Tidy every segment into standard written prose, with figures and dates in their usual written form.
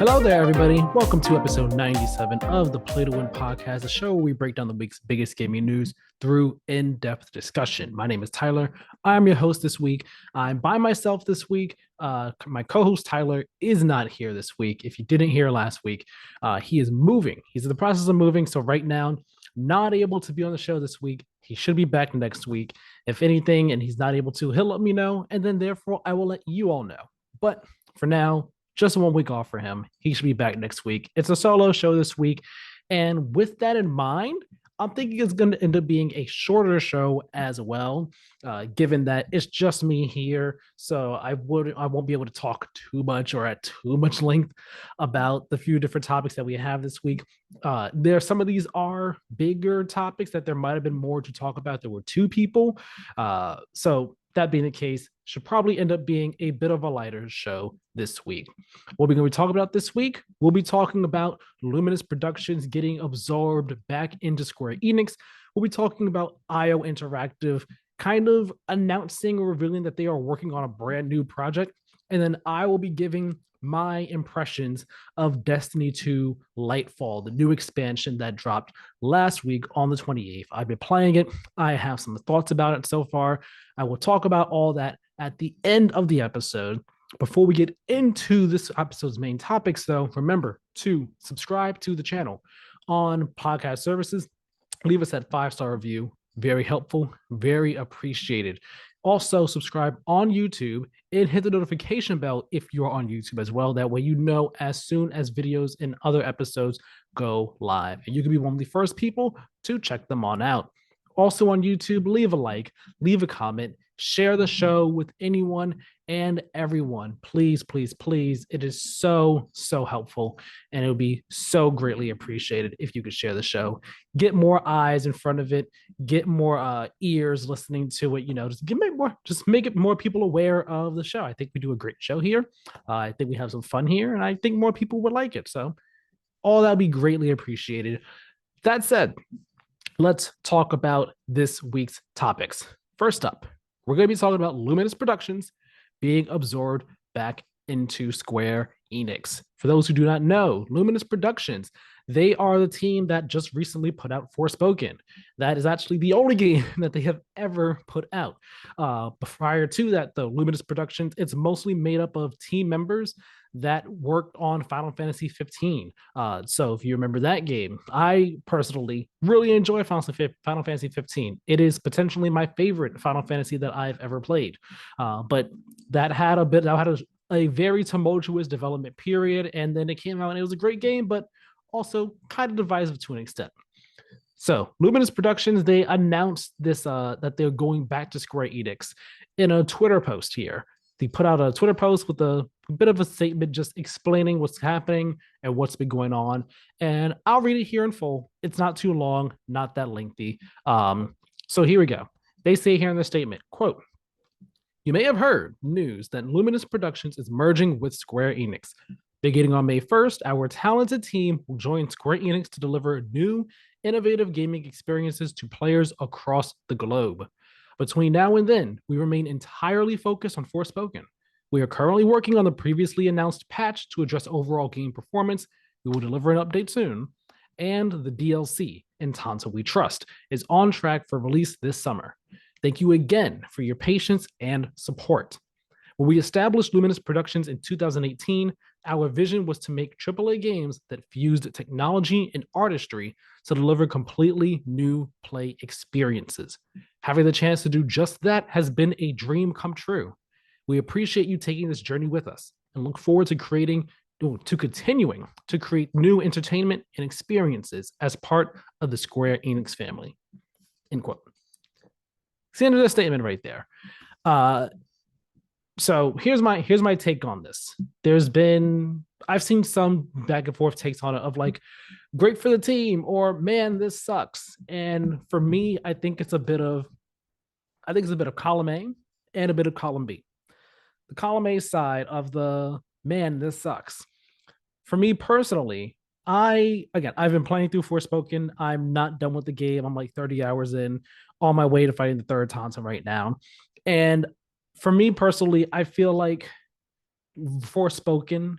Hello there, everybody. Welcome to episode 97 of the Play to Win podcast, a show where we break down the week's biggest gaming news through in-depth discussion. My name is Tyler. I'm your host this week. I'm by myself this week. My co-host Tyler is not here this week. If you didn't hear last week, he is moving. He's in the process of moving. So right now, not able to be on the show this week. He should be back next week. If anything, and he's not able to, he'll let me know. And then therefore, I will let you all know. But for now, just 1 week off for him. He should be back next week. It's a solo show this week. And with that in mind, I'm thinking it's going to end up being a shorter show as well, given that it's just me here. So I won't be able to talk too much or at too much length about the few different topics that we have this week. Some of these are bigger topics that there might have been more to talk about. There were two people. So that being the case, should probably end up being a bit of a lighter show this week. What we're going to be talking about this week, we'll be talking about Luminous Productions getting absorbed back into Square Enix. We'll be talking about IO Interactive kind of announcing or revealing that they are working on a brand new project. And then I will be giving my impressions of Destiny 2 Lightfall, the new expansion that dropped last week on the 28th. I've been playing it. I have some thoughts about it so far. I will talk about all that at the end of the episode. Before we get into this episode's main topics, though, remember to subscribe to the channel on podcast services. Leave us that 5-star review. Very helpful, very appreciated. Also, subscribe on YouTube and hit the notification bell if you're on YouTube as well. That way, you know as soon as videos and other episodes go live. And you can be one of the first people to check them on out. Also on YouTube, leave a like, leave a comment, share the show with anyone and everyone. Please, please, please. It is so, so helpful. And it would be so greatly appreciated if you could share the show. Get more eyes in front of it. Get more ears listening to it. Just make it more people aware of the show. I think we do a great show here. I think we have some fun here. And I think more people would like it. So all that would be greatly appreciated. That said, let's talk about this week's topics. First up, we're going to be talking about Luminous Productions being absorbed back into Square Enix. For those who do not know, Luminous Productions, they are the team that just recently put out Forspoken. That is actually the only game that they have ever put out. Prior to that, though, Luminous Productions, it's mostly made up of team members that worked on Final Fantasy 15. So if you remember that game, I personally really enjoy Final Fantasy 15. It is potentially my favorite Final Fantasy that I've ever played. But that had a very tumultuous development period, and then it came out and it was a great game, but also kind of divisive to an extent. So Luminous Productions, they announced this that they're going back to Square Enix in a Twitter post here. They put out a Twitter post with a bit of a statement just explaining what's happening and what's been going on. And I'll read it here in full. It's not too long, not that lengthy. So here we go. They say here in the statement, quote, "You may have heard news that Luminous Productions is merging with Square Enix. Beginning on May 1st, our talented team will join Square Enix to deliver new, innovative gaming experiences to players across the globe. Between now and then, we remain entirely focused on Forspoken. We are currently working on the previously announced patch to address overall game performance. We will deliver an update soon. And the DLC, Entanta We Trust, is on track for release this summer. Thank you again for your patience and support. When we established Luminous Productions in 2018, our vision was to make AAA games that fused technology and artistry to deliver completely new play experiences. Having the chance to do just that has been a dream come true. We appreciate you taking this journey with us and look forward to continuing to create new entertainment and experiences as part of the Square Enix family." End quote. It's the end of the statement right there. So here's my take on this. I've seen some back and forth takes on it of like, great for the team, or man, this sucks. And for me, I think it's a bit of column A and a bit of column B. The column A side of the man, this sucks. For me personally, I've been playing through Forspoken. I'm not done with the game. I'm like 30 hours in, on my way to fighting the third Tauntaun right now. And for me personally, I feel like Forspoken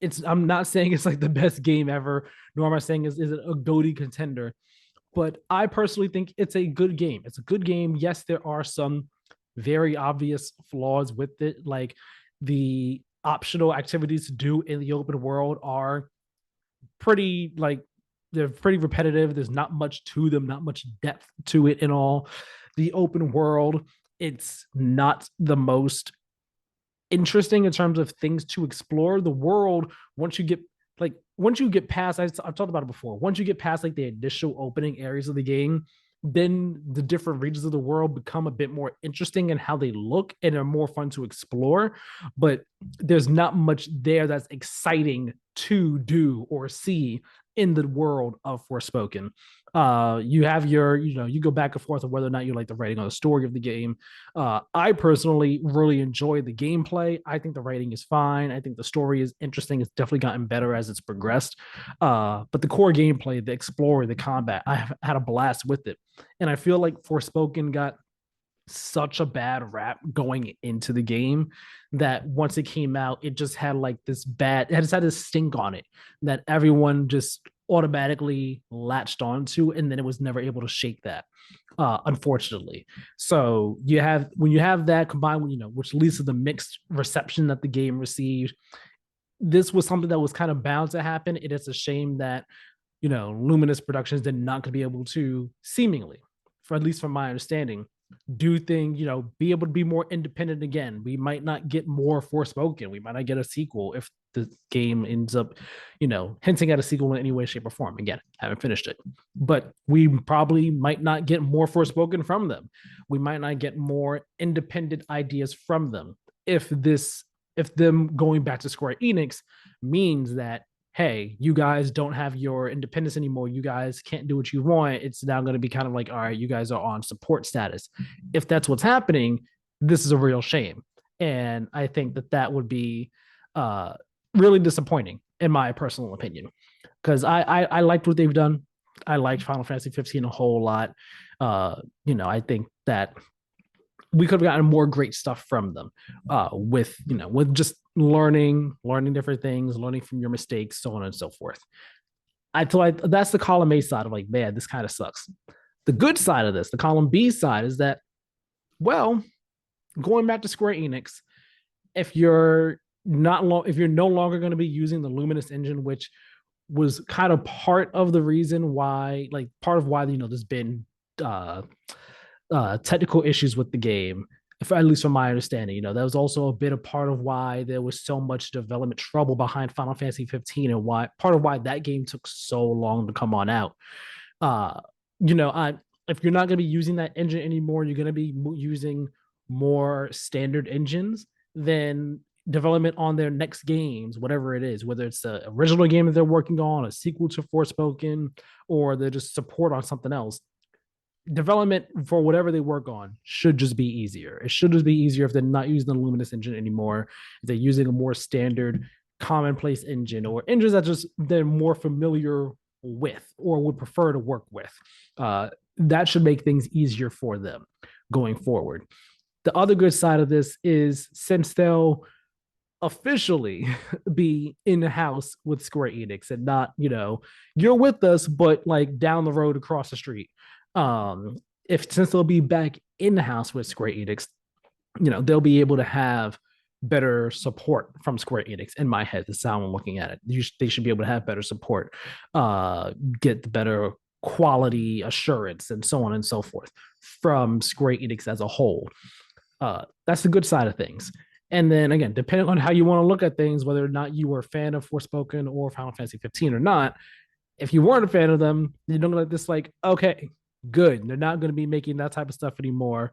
it's I'm not saying it's like the best game ever, nor am I saying is it a GOTY contender. But I personally think it's a good game. It's a good game. Yes, there are some very obvious flaws with it, like the optional activities to do in the open world are pretty like they're pretty repetitive. There's not much to them, not much depth to it in all. The open world, it's not the most interesting in terms of things to explore. The world, once you get past, I've talked about it before. Once you get past like the initial opening areas of the game, then the different regions of the world become a bit more interesting in how they look and are more fun to explore. But there's not much there that's exciting to do or see in the world of Forspoken. You have your, you go back and forth on whether or not you like the writing or the story of the game. I personally really enjoy the gameplay. I think the writing is fine. I think the story is interesting. It's definitely gotten better as it's progressed. But the core gameplay, the explorer, the combat, I have had a blast with it. And I feel like Forspoken got such a bad rap going into the game that once it came out, it just had like this bad, it just had this stink on it that everyone just automatically latched onto, and then it was never able to shake that, unfortunately. So you have, when you have that combined with, which leads to the mixed reception that the game received, this was something that was kind of bound to happen. It is a shame that, Luminous Productions did not going to be able to seemingly, for at least from my understanding, do things, be able to be more independent again. We might not get more Forspoken. We might not get a sequel if the game ends up, hinting at a sequel in any way, shape, or form. Again, haven't finished it, but we probably might not get more Forspoken from them. We might not get more independent ideas from them. If them going back to Square Enix means that, hey, you guys don't have your independence anymore. You guys can't do what you want. It's now going to be kind of like, all right, you guys are on support status. If that's what's happening, this is a real shame. And I think that would be really disappointing, in my personal opinion, because I liked what they've done. I liked Final Fantasy 15 a whole lot. I think that we could have gotten more great stuff from them, with just learning different things, learning from your mistakes, so on and so forth. I feel like that's the column A side of like, man, this kind of sucks. The good side of this, the column B side, is that, well, going back to Square Enix, if you're if you're no longer going to be using the Luminous engine, which was kind of part of the reason why, like part of why, there's been technical issues with the game, at least from my understanding. That was also a bit of part of why there was so much development trouble behind Final Fantasy 15, and why part of why that game took so long to come on out. Uh, if you're not going to be using that engine anymore, you're going to be using more standard engines, then development on their next games, whatever it is, whether it's the original game that they're working on, a sequel to Forspoken, or they're just support on something else, development for whatever they work on should just be easier. It should just be easier if they're not using the Luminous engine anymore, if they're using a more standard, commonplace engine, or engines that just they're more familiar with or would prefer to work with. That should make things easier for them going forward. The other good side of this is, since they'll officially be in the house with Square Enix and not, you're with us, but like down the road across the street. If since they'll be back in the house with Square Enix, they'll be able to have better support from Square Enix. In my head, that's how I'm looking at it. They should be able to have better support, get the better quality assurance, and so on and so forth from Square Enix as a whole. That's the good side of things. And then again, depending on how you want to look at things, whether or not you were a fan of Forspoken or Final Fantasy 15 or not, if you weren't a fan of them, you don't like this, like, okay, good. They're not going to be making that type of stuff anymore.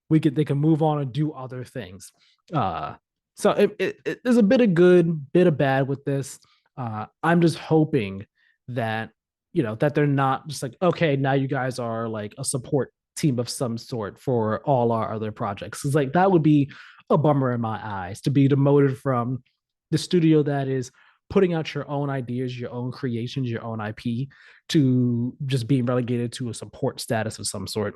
They can move on and do other things. So there's a bit of good, bit of bad with this. I'm just hoping that, that they're not just like, okay, now you guys are like a support team of some sort for all our other projects. It's like, that would be a bummer in my eyes, to be demoted from the studio that is putting out your own ideas, your own creations, your own IP, to just being relegated to a support status of some sort.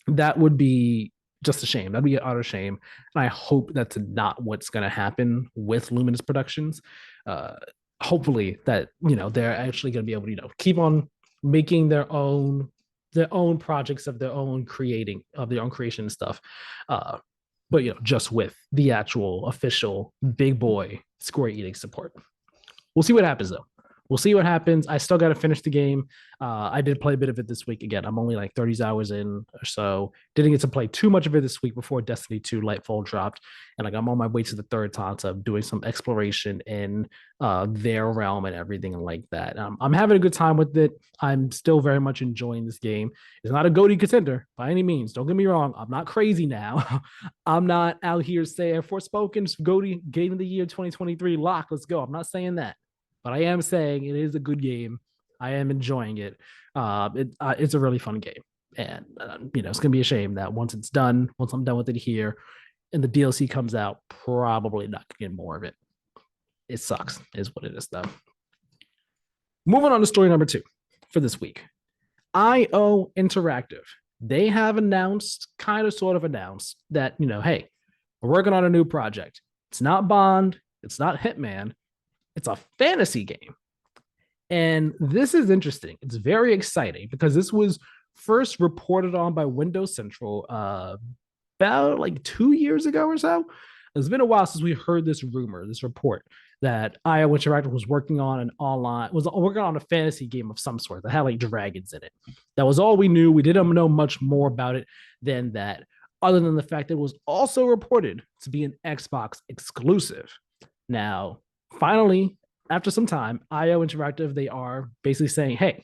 That would be just a shame. That'd be an utter shame. And I hope that's not what's going to happen with Luminous Productions. uh, hopefully that they're actually going to be able to keep on making their own projects of their own creation and stuff. But just with the actual official big boy Square Enix support. We'll see what happens though. We'll see what happens. I still got to finish the game. I did play a bit of it this week. Again, I'm only like 30 hours in or so. Didn't get to play too much of it this week before Destiny 2 Lightfall dropped. And like I'm on my way to the third Tanta, doing some exploration in their realm and everything like that. I'm having a good time with it. I'm still very much enjoying this game. It's not a GOTY contender by any means. Don't get me wrong. I'm not crazy now. I'm not out here saying Forspoken's GOTY Game of the Year 2023 lock. Let's go. I'm not saying that. But I am saying it is a good game. I am enjoying it. It's a really fun game, and it's gonna be a shame that once I'm done with it here, and the DLC comes out, probably not gonna get more of it. It sucks, is what it is, though. Moving on to story number 2 for this week. IO Interactive. They have announced, sort of announced that hey, we're working on a new project. It's not Bond. It's not Hitman. It's a fantasy game. And this is interesting. It's very exciting because this was first reported on by Windows Central about like 2 years ago or so. It's been a while since we heard this report that IO Interactive was working on a fantasy game of some sort that had like dragons in it. That was all we knew. We didn't know much more about it than that, other than the fact that it was also reported to be an Xbox exclusive. Now, finally, after some time, IO Interactive, they are basically saying, hey,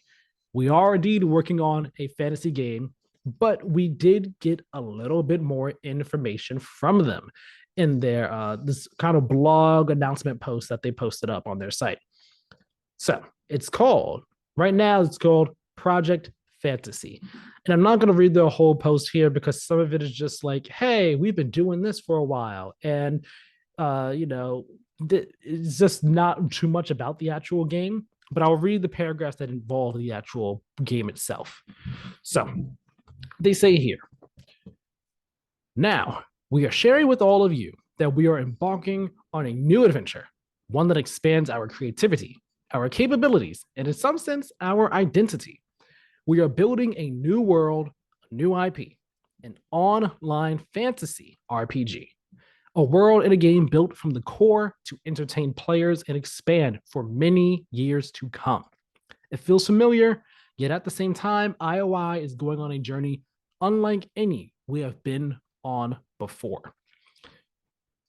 we are indeed working on a fantasy game, but we did get a little bit more information from them in their this kind of blog announcement post that they posted up on their site. So right now it's called Project Fantasy. And I'm not going to read the whole post here because some of it is just like, hey, we've been doing this for a while. And, it's just not too much about the actual game, but I'll read the paragraphs that involve the actual game itself. So they say here, now we are sharing with all of you that we are embarking on a new adventure, one that expands our creativity, our capabilities, and in some sense, our identity. We are building a new world, a new IP, an online fantasy RPG. A world in a game built from the core to entertain players and expand for many years to come. It feels familiar, yet at the same time, IOI is going on a journey unlike any we have been on before.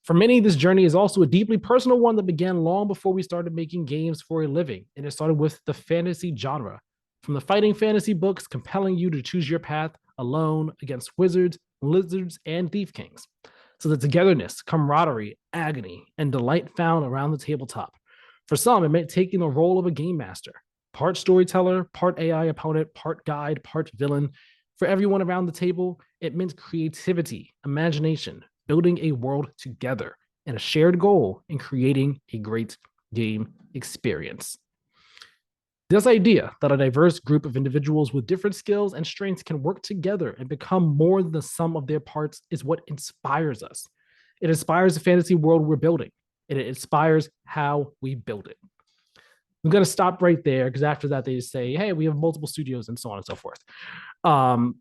For many, this journey is also a deeply personal one that began long before we started making games for a living, and it started with the fantasy genre. From the fighting fantasy books compelling you to choose your path alone against wizards, lizards, and thief kings. So the togetherness, camaraderie, agony, and delight found around the tabletop. For some, it meant taking the role of a game master, part storyteller, part AI opponent, part guide, part villain. For everyone around the table, it meant creativity, imagination, building a world together, and a shared goal in creating a great game experience. This idea that a diverse group of individuals with different skills and strengths can work together and become more than the sum of their parts is what inspires us. It inspires the fantasy world we're building. It inspires how we build it. I'm going to stop right there because after that, they say, hey, we have multiple studios and so on and so forth. An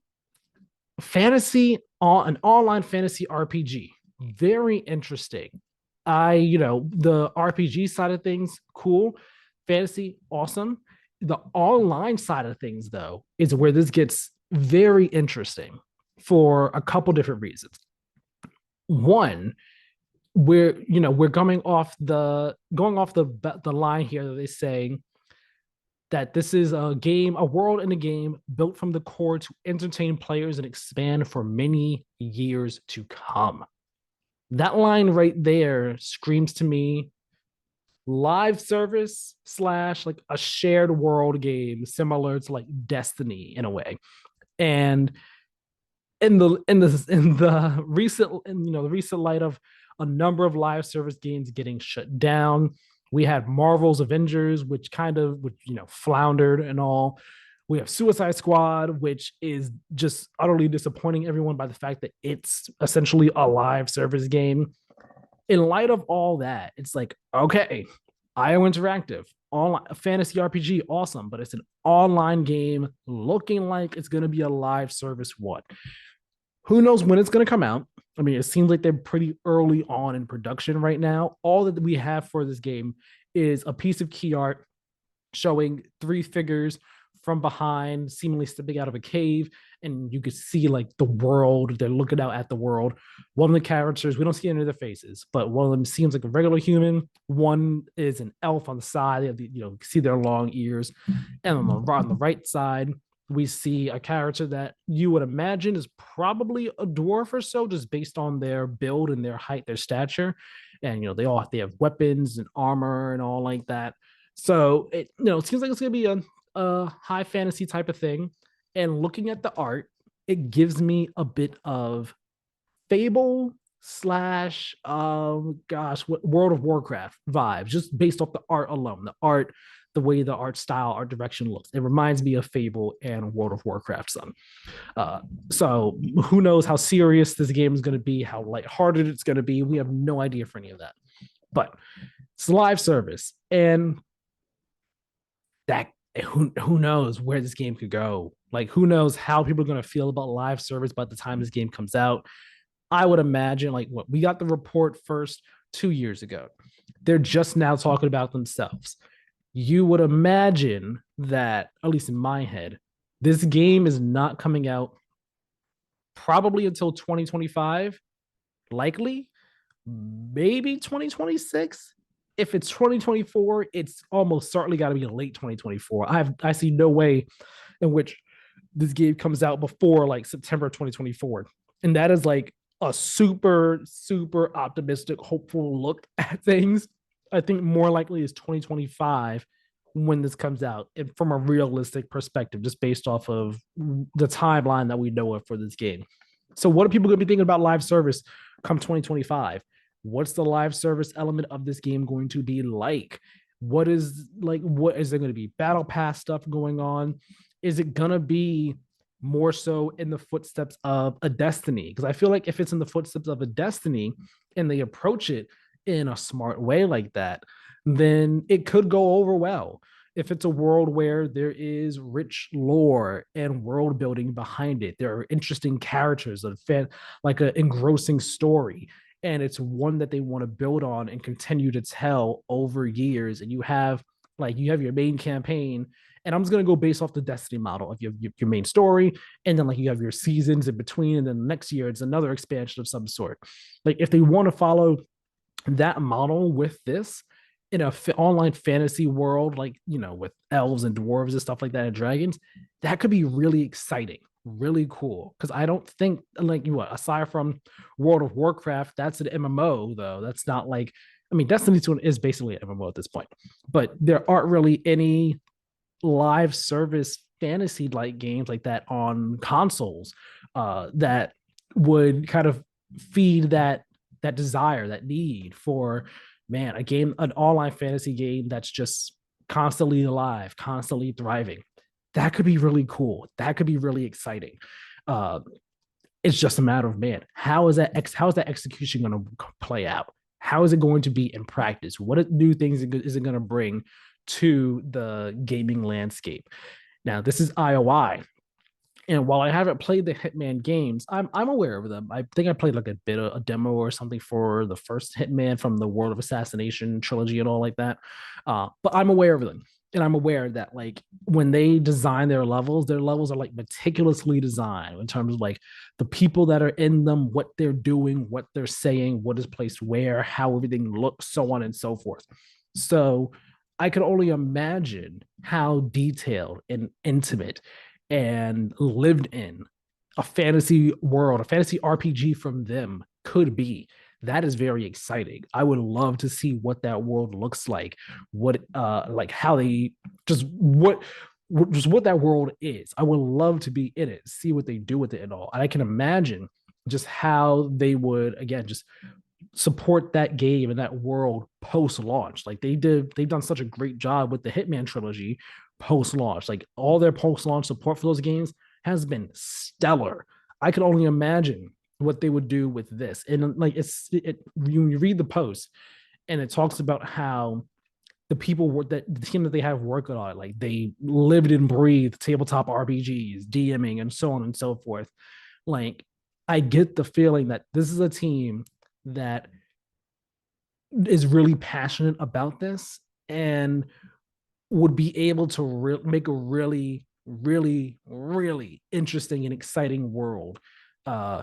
online fantasy RPG, very interesting. The RPG side of things, cool. Fantasy, awesome. The online side of things, though, is where this gets very interesting for a couple different reasons. One, we're going off the line here that they say that this is a world in a game built from the core to entertain players and expand for many years to come. That line right there screams to me live service / like a shared world game similar to like Destiny in a way. And in the recent light of a number of live service games getting shut down, we had Marvel's Avengers, which floundered and all. We have Suicide Squad, which is just utterly disappointing everyone by the fact that it's essentially a live service game. In light of all that, it's like, okay, IO Interactive, online fantasy RPG, awesome, but it's an online game looking like it's going to be a live service. What? Who knows when it's going to come out? I mean, it seems like they're pretty early on in production right now. All that we have for this game is a piece of key art showing three figures from behind, seemingly stepping out of a cave, and you could see like the world. They're looking out at the world. One of the characters, we don't see any of their faces, but one of them seems like a regular human. One is an elf on the side. See their long ears, and on the right side, we see a character that you would imagine is probably a dwarf or so, just based on their build and their height, their stature, and they have weapons and armor and all like that. So it seems like it's gonna be a high fantasy type of thing. And looking at the art, it gives me a bit of Fable slash what World of Warcraft vibes, just based off the art alone. The art, the way the art style, art direction looks. It reminds me of Fable and World of Warcraft some. So who knows how serious this game is going to be, how lighthearted it's going to be. We have no idea for any of that. But it's live service, and that who knows where this game could go. Like, who knows how people are going to feel about live service by the time this game comes out. I would imagine, like, what we got the report first 2 years ago. They're just now talking about themselves. You would imagine that, at least in my head, this game is not coming out probably until 2025, likely, maybe 2026. If it's 2024, it's almost certainly got to be late 2024. I see no way in which this game comes out before like September 2024. And that is like a super, super optimistic, hopeful look at things. I think more likely is 2025 when this comes out, and from a realistic perspective, just based off of the timeline that we know of for this game. So, what are people going to be thinking about live service come 2025? What's the live service element of this game going to be like? What is there going to be battle pass stuff going on? Is it going to be more so in the footsteps of a Destiny? Because I feel like if it's in the footsteps of a Destiny and they approach it in a smart way like that, then it could go over well. If it's a world where there is rich lore and world building behind it, there are interesting characters, like an engrossing story, and it's one that they want to build on and continue to tell over years. And you have your main campaign, and I'm just gonna go based off the Destiny model of your main story, and then like you have your seasons in between, and then the next year it's another expansion of some sort. Like, if they want to follow that model with this in a online fantasy world, like with elves and dwarves and stuff like that and dragons, that could be really exciting, really cool. Because I don't think, like, aside from World of Warcraft, that's an MMO though. That's not like, I mean, Destiny 2 is basically an MMO at this point, but there aren't really any live service fantasy like games like that on consoles that would kind of feed that desire, that need for, man, an online fantasy game that's just constantly alive, constantly thriving. That could be really cool. That could be really exciting. Uh, it's just a matter of, man, how is that execution going to play out? How is it going to be in practice? What new things is it going to bring to the gaming landscape? Now, this is IOI. And while I haven't played the Hitman games, I'm aware of them. I think I played like a demo or something for the first Hitman from the World of Assassination trilogy and all like that. But I'm aware of them, and I'm aware that like when they design their levels are like meticulously designed in terms of like the people that are in them, what they're doing, what they're saying, what is placed where, how everything looks, so on and so forth. So I could only imagine how detailed and intimate and lived in a fantasy world, a fantasy RPG from them could be. That is very exciting. I would love to see what that world looks like, what like how they just what that world is. I would love to be in it, see what they do with it and all. And I can imagine just how they would, again, just support that game and that world post launch. Like they've done such a great job with the Hitman trilogy post launch. Like all their post launch support for those games has been stellar. I could only imagine what they would do with this. And like when you read the post and it talks about how the team that they have working on it, like they lived and breathed tabletop RPGs, DMing, and so on and so forth. Like, I get the feeling that this is a team that is really passionate about this and would be able to make a really, really, really interesting and exciting world uh,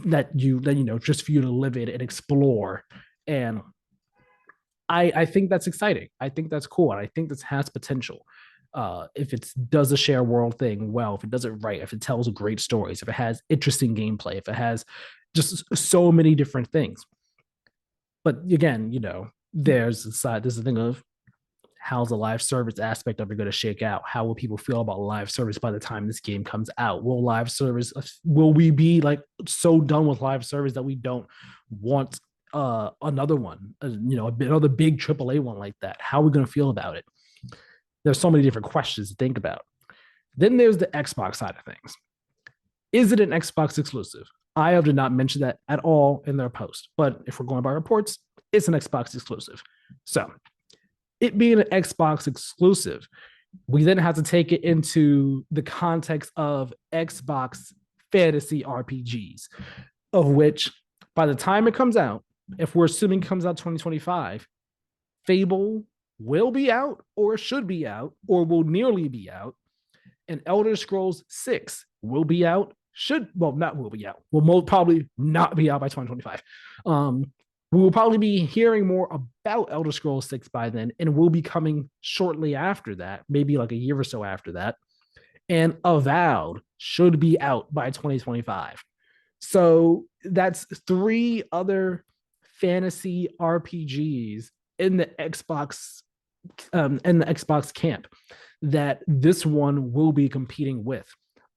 just for you to live in and explore. And I think that's exciting. I think that's cool, and I think this has potential. If it does a share world thing well, if it does it right, if it tells great stories, if it has interesting gameplay, if it has just so many different things. But again, there's a side. There's the thing of how's the live service aspect of it going to shake out? How will people feel about live service by the time this game comes out? Will we be like so done with live service that we don't want another one, another big AAA one like that? How are we going to feel about it? There's so many different questions to think about. Then there's the Xbox side of things. Is it an Xbox exclusive? IO did not mention that at all in their post, but if we're going by reports, it's an Xbox exclusive. So it being an Xbox exclusive, we then have to take it into the context of Xbox fantasy RPGs, of which by the time it comes out, if we're assuming it comes out 2025, Fable will be out or should be out or will nearly be out, and Elder Scrolls 6 will be out, not will be out, will most probably not be out by 2025. We will probably be hearing more about Elder Scrolls 6 by then, and will be coming shortly after that, maybe like a year or so after that. And Avowed should be out by 2025. So that's 3 other fantasy RPGs in the Xbox camp that this one will be competing with.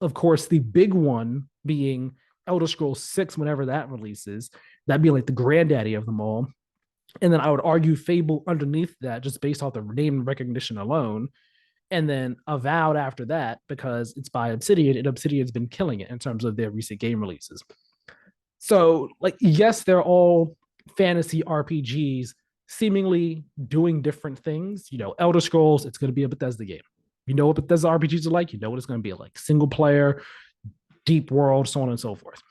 Of course, the big one being Elder Scrolls 6, whenever that releases, that'd be like the granddaddy of them all. And then I would argue Fable underneath that, just based off the name recognition alone. And then Avowed after that, because it's by Obsidian, and Obsidian's been killing it in terms of their recent game releases. So, like, yes, they're all fantasy RPGs, seemingly doing different things. Elder Scrolls, it's going to be a Bethesda game. You know what Bethesda RPGs are like. You know what it's going to be like. Single player, deep world, so on and so forth.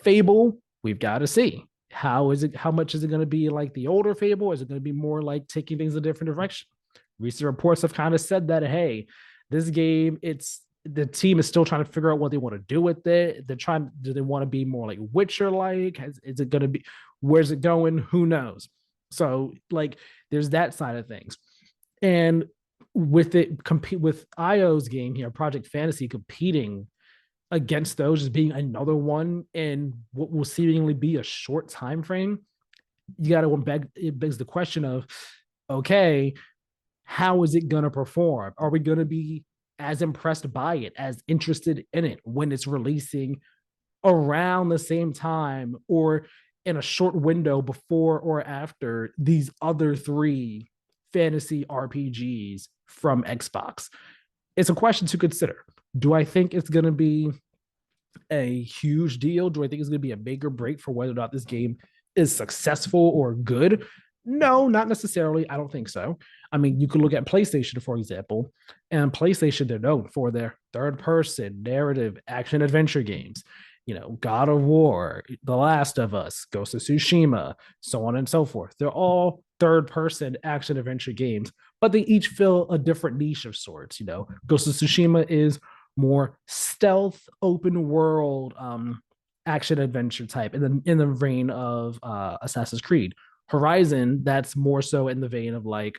Fable, we've got to see. How much is it going to be like the older Fable? Is it going to be more like taking things a different direction? Recent reports have kind of said that, hey, this game, the team is still trying to figure out what they want to do with it. Do they want to be more like Witcher like? Is it going to be, where's it going? Who knows? So, like, there's that side of things. And with it, compete with IO's game here, Project Fantasy, competing against those as being another one in what will seemingly be a short time frame, it begs the question of, okay, how is it going to perform? Are we going to be as impressed by it, as interested in it when it's releasing around the same time or in a short window before or after these other 3 fantasy RPGs from Xbox? It's a question to consider. Do I think it's going to be a huge deal? Do I think it's going to be a make or break for whether or not this game is successful or good? No, not necessarily. I don't think so. I mean, you could look at PlayStation, for example, and PlayStation, they're known for their third-person narrative action adventure games. God of War, The Last of Us, Ghost of Tsushima, so on and so forth. They're all third-person action adventure games, but they each fill a different niche of sorts. Ghost of Tsushima is more stealth, open world, action adventure type, and then in the vein of Assassin's Creed. Horizon, that's more so in the vein of like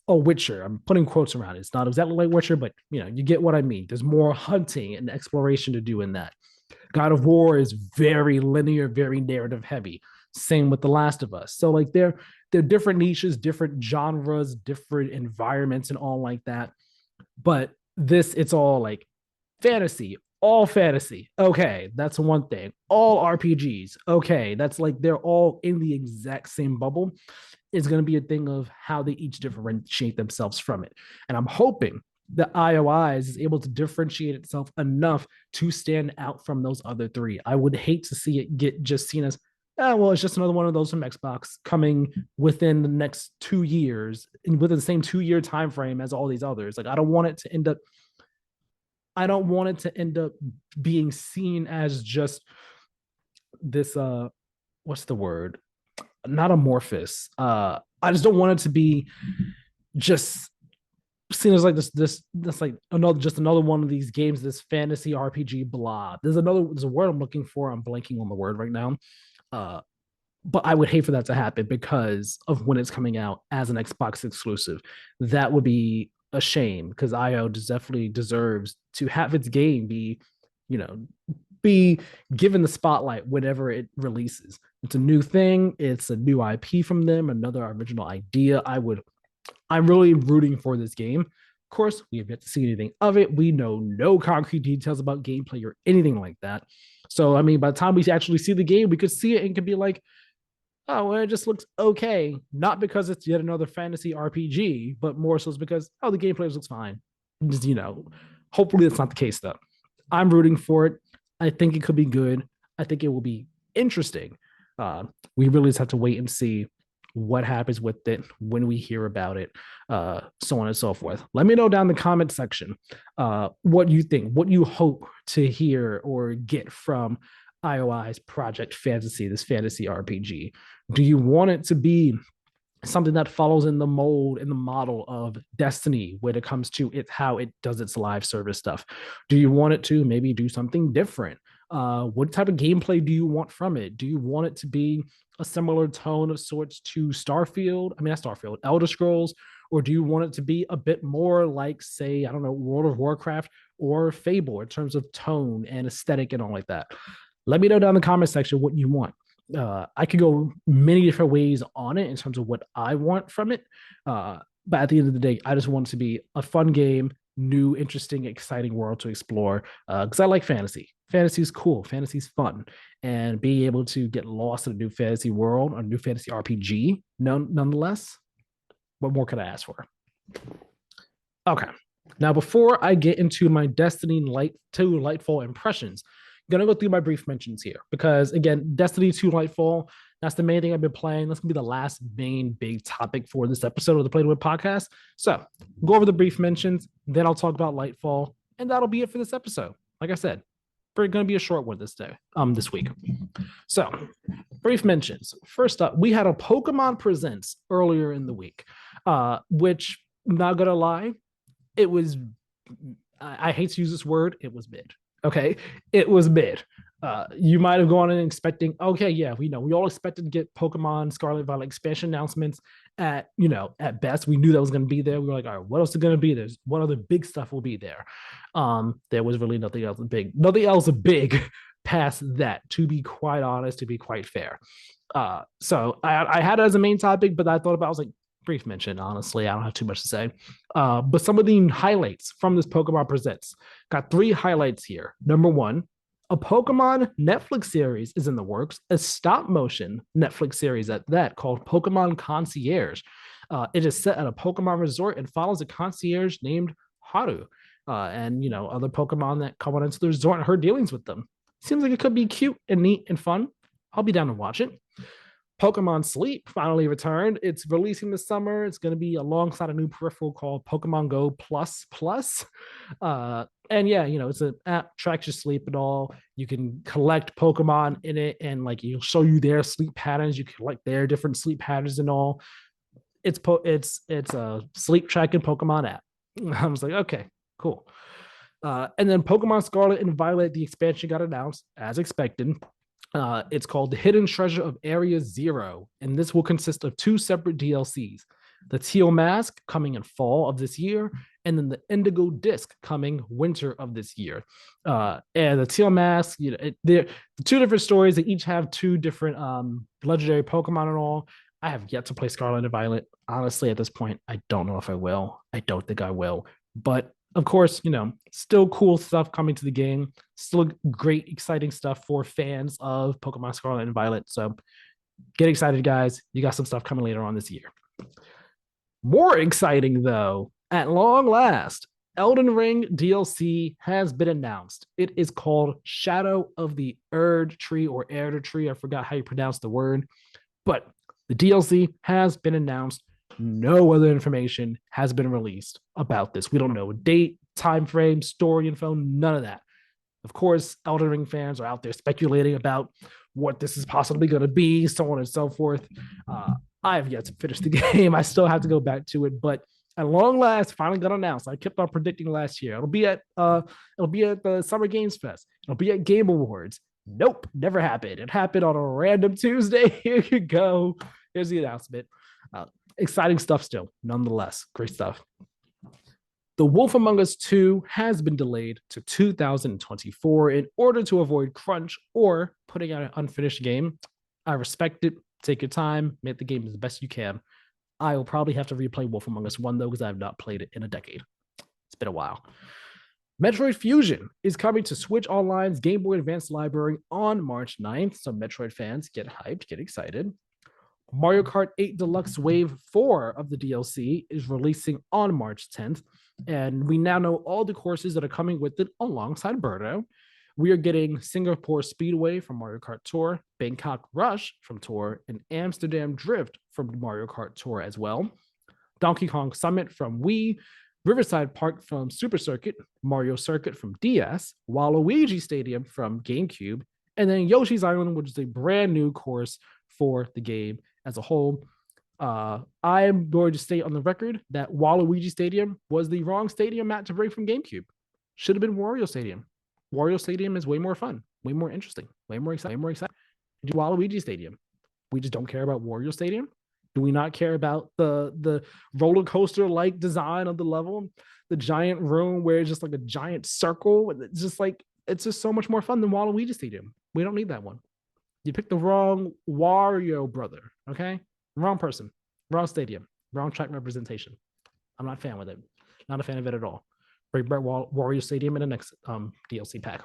a Witcher. I'm putting quotes around it. It's not exactly like Witcher, but you get what I mean. There's more hunting and exploration to do in that. God of War is very linear, very narrative heavy. Same with The Last of Us. So like they're different niches, different genres, different environments, and all like that. But it's all like fantasy, all fantasy. Okay, that's one thing. All RPGs. Okay, that's like they're all in the exact same bubble. It's going to be a thing of how they each differentiate themselves from it. And I'm hoping that IOIs is able to differentiate itself enough to stand out from those other 3. I would hate to see it get just seen as well, it's just another one of those from Xbox coming within the next 2 years, and within the same 2 year time frame as all these others. Like, I don't want it to end up being seen as just this what's the word? Not amorphous. I just don't want it to be just seen as like this like another one of these games, this fantasy RPG blah. There's a word I'm looking for. I'm blanking on the word right now. Uh but I would hate for that to happen because of when it's coming out as an Xbox exclusive. That would be a shame because IO definitely deserves to have its game be, you know, be given the spotlight whenever it releases. It's a new thing. It's a new IP from them, another original idea. I'm really rooting for this game. Of course, we have yet to see anything of it. We know no concrete details about gameplay or anything like that. So, I mean, by the time we actually see the game, we could see it and could be like, oh, well, it just looks okay. Not because it's yet another fantasy RPG, but more so it's because, oh, the gameplay looks fine. Just, hopefully that's not the case, though. I'm rooting for it. I think it could be good. I think it will be interesting. We really just have to wait and see what happens with it when we hear about it, so on and so forth. Let me know down in the comment section what you think, what you hope to hear or get from IOI's Project Fantasy, this fantasy RPG. Do you want it to be something that follows in the mold, in the model of Destiny when it comes to how it does its live service stuff? Do you want it to maybe do something different? What type of gameplay do you want from it? Do you want it to be a similar tone of sorts to Starfield? I mean, not Starfield, Elder Scrolls, or do you want it to be a bit more like, say, I don't know, World of Warcraft or Fable in terms of tone and aesthetic and all like that? Let me know down in the comment section what you want. I could go many different ways on it in terms of what I want from it. But at the end of the day, I just want it to be a fun game, new, interesting, exciting world to explore. Because I like fantasy. Fantasy is cool. Fantasy is fun, and being able to get lost in a new fantasy world, a new fantasy RPG, nonetheless. What more could I ask for? Okay. Now, before I get into my Destiny Light 2 Lightfall impressions, I'm gonna go through my brief mentions here because again, Destiny 2 Lightfall, that's the main thing I've been playing. That's gonna be the last main big topic for this episode of the Play to Win podcast. So go over the brief mentions, then I'll talk about Lightfall, and that'll be it for this episode. Like I said, we're gonna be a short one this week. So brief mentions. First up, we had a Pokemon Presents earlier in the week, which not gonna lie, it was I hate to use this word, it was mid. Okay, it was mid. You might have gone in expecting, okay, yeah, we all expected to get Pokemon Scarlet Violet expansion announcements at best. We knew that was going to be there. We were like, all right, what else is going to be there? What other big stuff will be there? There was really nothing else big past that, to be quite honest, to be quite fair. So I had it as a main topic, but I thought about, I was like, brief mention, honestly. I don't have too much to say. But some of the highlights from this Pokemon Presents. Got 3 highlights here. Number 1, a Pokemon Netflix series is in the works, a stop motion Netflix series at that called Pokemon Concierge. It is set at a Pokemon resort and follows a concierge named Haru. And other Pokemon that come on into the resort and her dealings with them. Seems like it could be cute and neat and fun. I'll be down to watch it. Pokemon Sleep finally returned. It's releasing this summer. It's going to be alongside a new peripheral called Pokemon Go Plus Plus. And yeah, it's an app, tracks your sleep and all. You can collect Pokemon in it, and like it'll show you their sleep patterns. You can collect their different sleep patterns and all. It's a sleep tracking Pokemon app. I was like, okay, cool. And then Pokemon Scarlet and Violet, the expansion got announced as expected. It's called The Hidden Treasure of Area Zero, and this will consist of 2 separate DLCs. The Teal Mask coming in fall of this year, and then the Indigo Disc coming winter of this year. And the Teal Mask, they're 2 different stories. They each have 2 different legendary Pokemon and all. I have yet to play Scarlet and Violet. Honestly, at this point, I don't know if I will. I don't think I will. But of course, still cool stuff coming to the game. Still great, exciting stuff for fans of Pokemon Scarlet and Violet. So get excited, guys. You got some stuff coming later on this year. More exciting, though, at long last, Elden Ring DLC has been announced. It is called Shadow of the Erd Tree or Erde Tree. I forgot how you pronounce the word, but the DLC has been announced. No other information has been released about this. We don't know a date, time frame, story info, none of that. Of course, Elden Ring fans are out there speculating about what this is possibly going to be, so on and so forth. I have yet to finish the game. I still have to go back to it, but at long last, finally got announced. I kept on predicting last year. It'll be at the Summer Games Fest. It'll be at Game Awards. Nope, never happened. It happened on a random Tuesday. Here you go. Here's the announcement. Exciting stuff still, nonetheless. Great stuff. The Wolf Among Us 2 has been delayed to 2024 in order to avoid crunch or putting out an unfinished game. I respect it. Take your time, make the game as best you can. I will probably have to replay Wolf Among Us 1 though, because I have not played it in a decade. It's been a while. Metroid Fusion is coming to Switch Online's Game Boy Advance library on March 9th. So Metroid fans, get hyped, get excited. Mario Kart 8 Deluxe Wave 4 of the DLC is releasing on March 10th. And we now know all the courses that are coming with it alongside Birdo. We are getting Singapore Speedway from Mario Kart Tour, Bangkok Rush from Tour, and Amsterdam Drift from Mario Kart Tour as well. Donkey Kong Summit from Wii, Riverside Park from Super Circuit, Mario Circuit from DS, Waluigi Stadium from GameCube, and then Yoshi's Island, which is a brand new course for the game as a whole. I am going to state on the record that Waluigi Stadium was the wrong stadium map to bring from GameCube. Should have been Wario Stadium. Wario Stadium is way more fun, way more interesting, way more exciting. Do Waluigi Stadium. We just don't care about Wario Stadium. Do we not care about the roller coaster like design of the level, the giant room where it's just like a giant circle? It's just so much more fun than Waluigi Stadium. We don't need that one. You picked the wrong Wario brother. Okay, wrong person, wrong stadium, wrong track representation. I'm not a fan with it. Not a fan of it at all. Bring back Wario Stadium in the next DLC pack.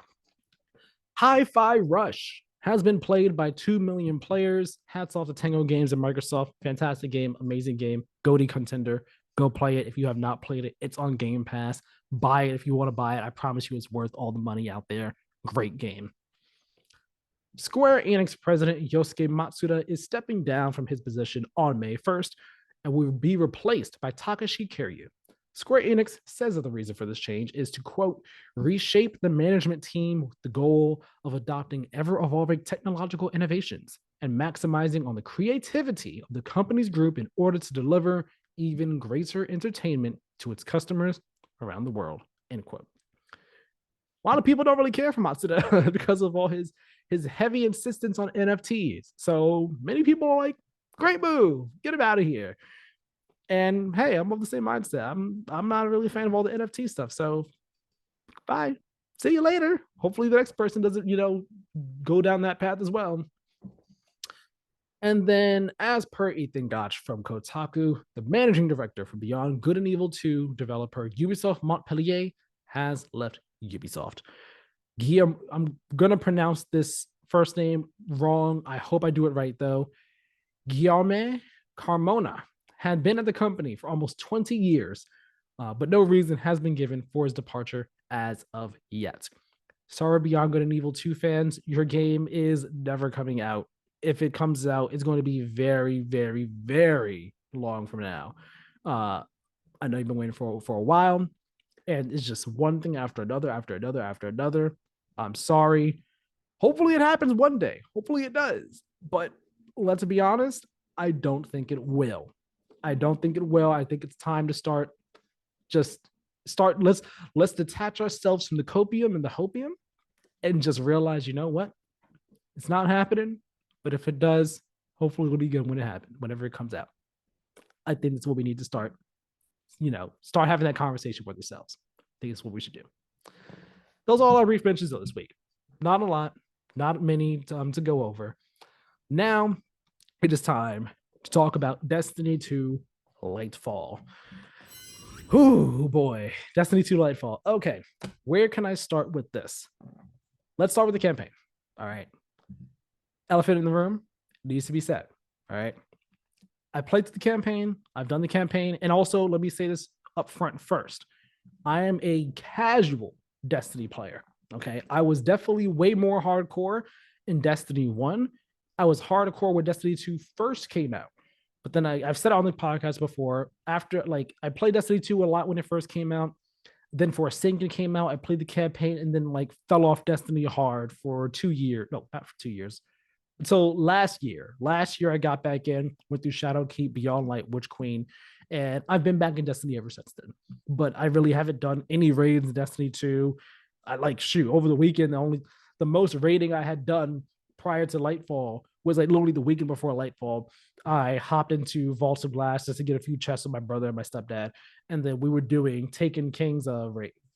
Hi-Fi Rush has been played by 2 million players. Hats off to Tango Games and Microsoft. Fantastic game, amazing game, GOTY contender. Go play it if you have not played it. It's on Game Pass. Buy it if you want to buy it. I promise you it's worth all the money out there. Great game. Square Enix president Yosuke Matsuda is stepping down from his position on May 1st and will be replaced by Takashi Kiryu. Square Enix says that the reason for this change is to, quote, reshape the management team with the goal of adopting ever-evolving technological innovations and maximizing on the creativity of the company's group in order to deliver even greater entertainment to its customers around the world, end quote. A lot of people don't really care for Matsuda because of all his heavy insistence on NFTs. So many people are like, great move, get him out of here. And hey, I'm of the same mindset. I'm not really a fan of all the NFT stuff. So bye. See you later. Hopefully the next person doesn't, go down that path as well. And then, as per Ethan Gotch from Kotaku, the managing director for Beyond Good and Evil 2 developer Ubisoft Montpellier has left Ubisoft. Guillaume, I'm going to pronounce this first name wrong. I hope I do it right, though. Guillaume Carmona had been at the company for almost 20 years, but no reason has been given for his departure as of yet. Sorry, Beyond Good and Evil 2 fans, your game is never coming out. If it comes out, it's going to be very, very, very long from now. I know you've been waiting for a while, and it's just one thing after another, after another, after another. I'm sorry. Hopefully it happens one day. Hopefully it does. But let's be honest, I don't think it will. I think it's time to start. Let's detach ourselves from the copium and the hopium and just realize, you know what? It's not happening. But if it does, hopefully it'll be good when it happens, whenever it comes out. I think that's what we need to start having that conversation with ourselves. I think it's what we should do. Those are all our brief mentions of this week. Not a lot, not many to go over. Now it is time to talk about Destiny 2 Lightfall. Oh boy, Destiny 2 Lightfall. Okay, where can I start with this? Let's start with the campaign. All right. Elephant in the room needs to be said. All right. I played the campaign. I've done the campaign. And also, let me say this up front first. I am a casual Destiny player. Okay. I was definitely way more hardcore in Destiny 1. I was hardcore when Destiny 2 first came out. But then I've said it on the podcast before, after like I played Destiny 2 a lot when it first came out. Then Forspoken came out, I played the campaign and then like fell off Destiny hard for 2 years. No, not for 2 years. So last year I got back in, went through Shadowkeep, Beyond Light, Witch Queen, and I've been back in Destiny ever since then. But I really haven't done any raids in Destiny 2. I like shoot over the weekend. The most raiding I had done prior to Lightfall was like literally the weekend before Lightfall. I hopped into Vaults of Glass just to get a few chests with my brother and my stepdad, and then we were doing Taken King's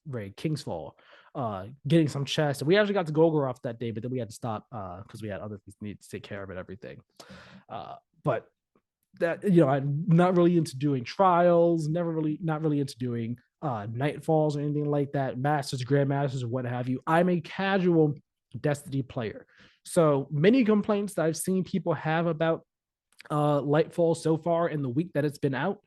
raid King's Fall, getting some chests. And we actually got to Golgoroth that day, but then we had to stop because we had other things to take care of and everything. But that I'm not really into doing trials, not really into doing nightfalls or anything like that, masters, grandmasters, or what have you. I'm a casual Destiny player. So many complaints that I've seen people have about Lightfall so far in the week that it's been out.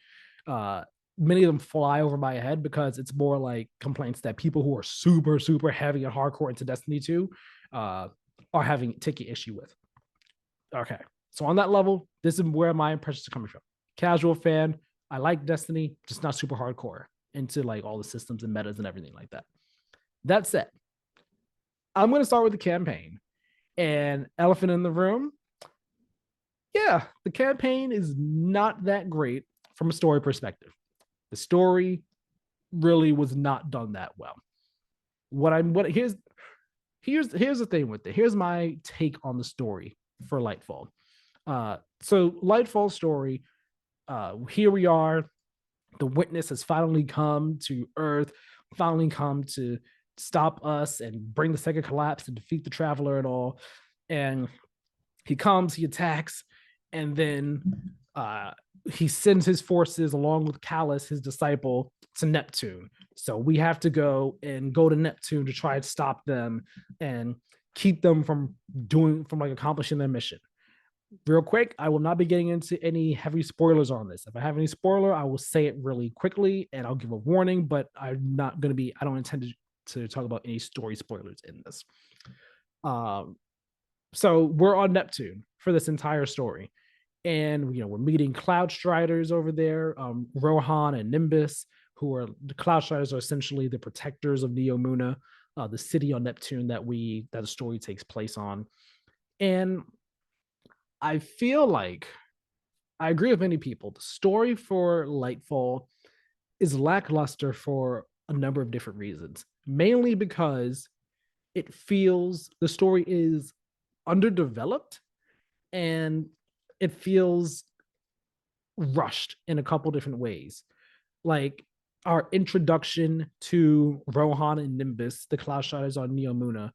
Many of them fly over my head because it's more like complaints that people who are super, super heavy and hardcore into Destiny 2 are having taking issue with. Okay. So on that level, this is where my impressions are coming from. Casual fan. I like Destiny, just not super hardcore into like all the systems and metas and everything like that. That said, I'm going to start with the campaign. And elephant in the room, yeah, the campaign is not that great from a story perspective. The story really was not done that well. Here's the thing with it. Here's my take on the story for Lightfall. So Lightfall story, here we are. The witness has finally come to Earth, finally come to stop us and bring the second collapse and defeat the Traveler and all. And he comes, he attacks, and then he sends his forces along with Callus, his disciple, to Neptune. So we have to go to Neptune to try to stop them and keep them from accomplishing their mission. Real quick, I will not be getting into any heavy spoilers on this. If I have any spoiler, I will say it really quickly and I'll give a warning, but I don't intend to talk about any story spoilers in this. So we're on Neptune for this entire story. And we're meeting Cloud Striders over there, Rohan and Nimbus, who are the Cloud Striders are essentially the protectors of Neomuna, the city on Neptune that the story takes place on. And I feel like I agree with many people. The story for Lightfall is lackluster for a number of different reasons, mainly because it feels the story is underdeveloped and it feels rushed in a couple different ways. Like our introduction to Rohan and Nimbus, the Cloud Striders on Neomuna,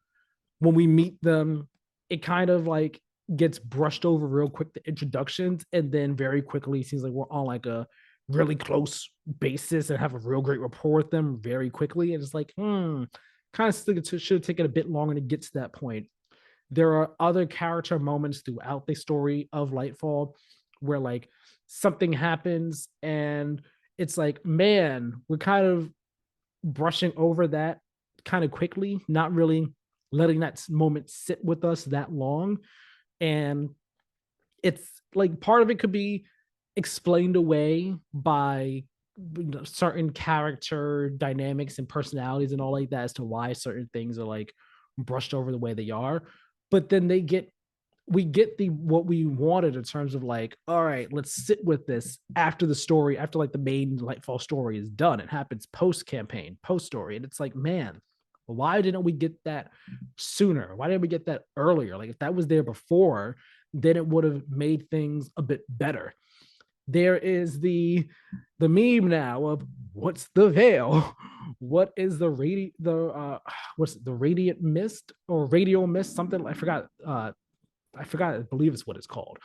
when we meet them, it kind of like gets brushed over real quick, the introductions, and then very quickly seems like we're on like a really close basis and have a real great rapport with them very quickly. And it's like, kind of should have taken a bit longer to get to that point. There are other character moments throughout the story of Lightfall where like something happens and it's like, man, we're kind of brushing over that kind of quickly, not really letting that moment sit with us that long. And it's like part of it could be explained away by certain character dynamics and personalities and all like that as to why certain things are like brushed over the way they are. But then we get what we wanted in terms of like, all right, let's sit with this after the story, after like the main Lightfall story is done. It happens post campaign, post story. And it's like, man, why didn't we get that sooner? Why didn't we get that earlier? Like if that was there before, then it would have made things a bit better. There is the meme now of what's the veil? What is what's the radiant mist or radial mist? Something I forgot. I believe it's what it's called.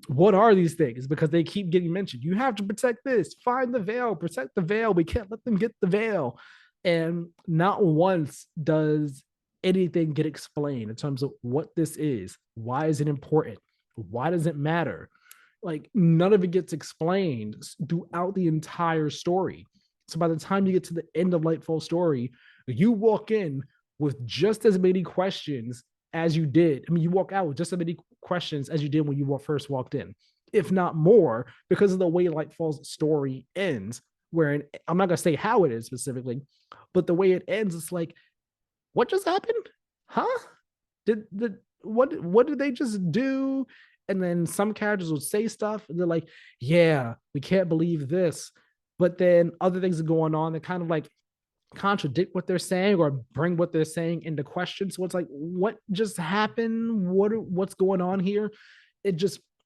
What are these things? Because they keep getting mentioned. You have to protect this. Find the veil. Protect the veil. We can't let them get the veil. And not once does anything get explained in terms of what this is. Why is it important? Why does it matter? Like none of it gets explained throughout the entire story. So by the time you get to the end of Lightfall story, you walk in with just as many questions as you did. I mean, you walk out with just as many questions as you did when you first walked in, if not more, because of the way Lightfall's story ends. Where I'm not gonna say how it is specifically, but the way it ends, it's like, what just happened? Huh? What did they just do? And then some characters will say stuff and they're like, yeah, we can't believe this. But then other things are going on that kind of like contradict what they're saying or bring what they're saying into question. So it's like, what just happened? What's going on here? It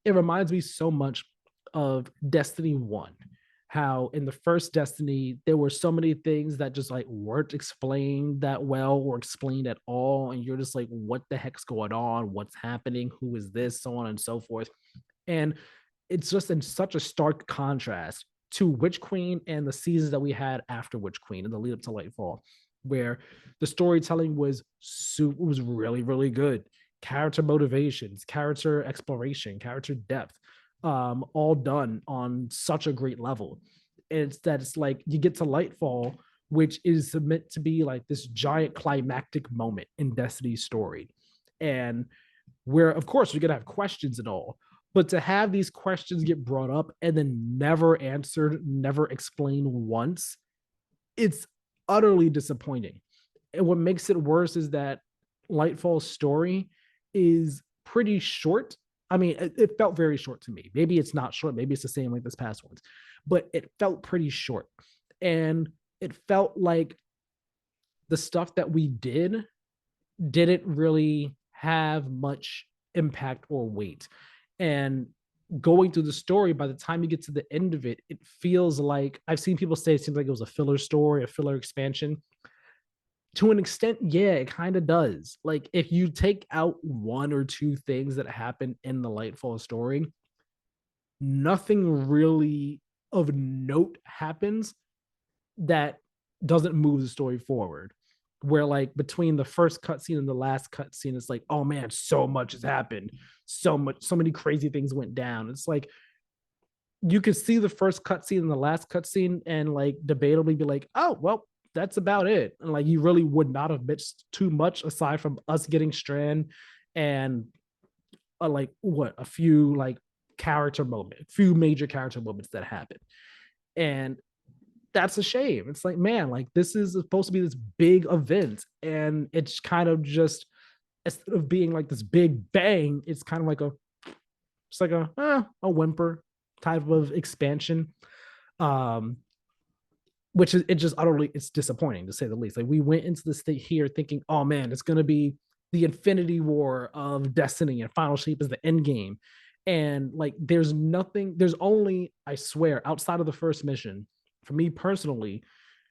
reminds me so much of Destiny 1. How in the first Destiny there were so many things that just like weren't explained that well or explained at all, and you're just like, what the heck's going on? What's happening? Who is this? So on and so forth. And it's just in such a stark contrast to Witch Queen and the seasons that we had after Witch Queen and the lead up to Lightfall, where the storytelling was really really good. Character motivations, character exploration, character depth, all done on such a great level. It's like you get to Lightfall, which is meant to be like this giant climactic moment in Destiny's story, and where of course you're gonna have questions and all, but to have these questions get brought up and then never answered, never explained once, it's utterly disappointing. And what makes it worse is that Lightfall's story is pretty short. I mean, it felt very short to me. Maybe it's not short. Maybe it's the same like this past ones, but it felt pretty short. And it felt like the stuff that we didn't really have much impact or weight. And going through the story, by the time you get to the end of it, it feels like I've seen people say it seems like it was a filler story, a filler expansion. To an extent, yeah, it kind of does. Like if you take out one or two things that happen in the Lightfall story, nothing really of note happens that doesn't move the story forward. Where like between the first cutscene and the last cutscene, it's like, oh man, so much has happened, so many crazy things went down. It's like you could see the first cutscene and the last cutscene, and like debatably be like, oh well, that's about it. And like you really would not have missed too much aside from us getting Strand and like what a few like few major character moments that happen. And that's a shame. It's like, man, like this is supposed to be this big event, and it's kind of just instead of being like this big bang, it's kind of like a whimper type of expansion. Um, which is it just utterly it's disappointing to say the least. Like we went into the state here thinking, oh man, it's gonna be the Infinity War of Destiny, and Final Shape is the end game. And like there's nothing, there's only, I swear, outside of the first mission, for me personally,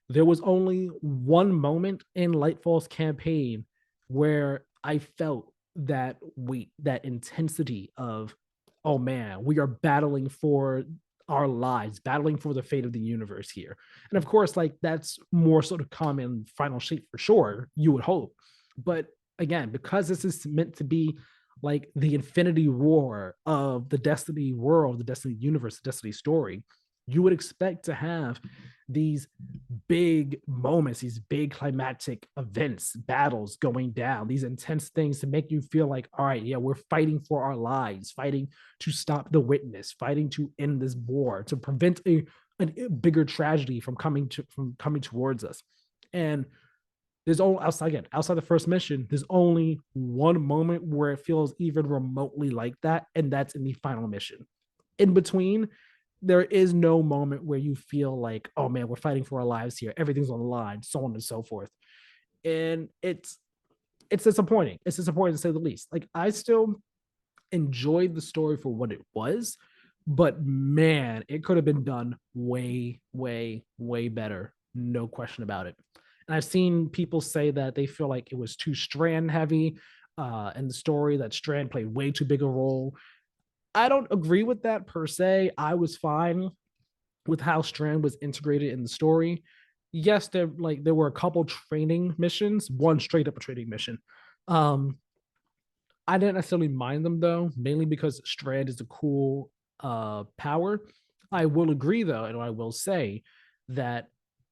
there was only one moment in Lightfall's campaign where I felt that weight, that intensity of, oh man, we are battling for our lives, battling for the fate of the universe here. And of course, like that's more sort of common Final Shape for sure, you would hope. But again, because this is meant to be like the Infinity War of the Destiny world, the Destiny universe, the Destiny story, you would expect to have these big moments, these big climatic events, battles going down, these intense things to make you feel like, all right, yeah, we're fighting for our lives, fighting to stop the witness, fighting to end this war, to prevent a bigger tragedy from coming towards us. And there's only outside the first mission, there's only one moment where it feels even remotely like that, and that's in the final mission. In between, there is no moment where you feel like, oh man, we're fighting for our lives here, everything's on the line, so on and so forth. And it's disappointing. It's disappointing to say the least. Like I still enjoyed the story for what it was, but man, it could have been done way, way, way better. No question about it. And I've seen people say that they feel like it was too Strand heavy in the story, that Strand played way too big a role. I don't agree with that per se. I was fine with how Strand was integrated in the story. Yes, there were a couple training missions, one straight up a training mission. Um, I didn't necessarily mind them though, mainly because Strand is a cool power. I will agree though, and I will say that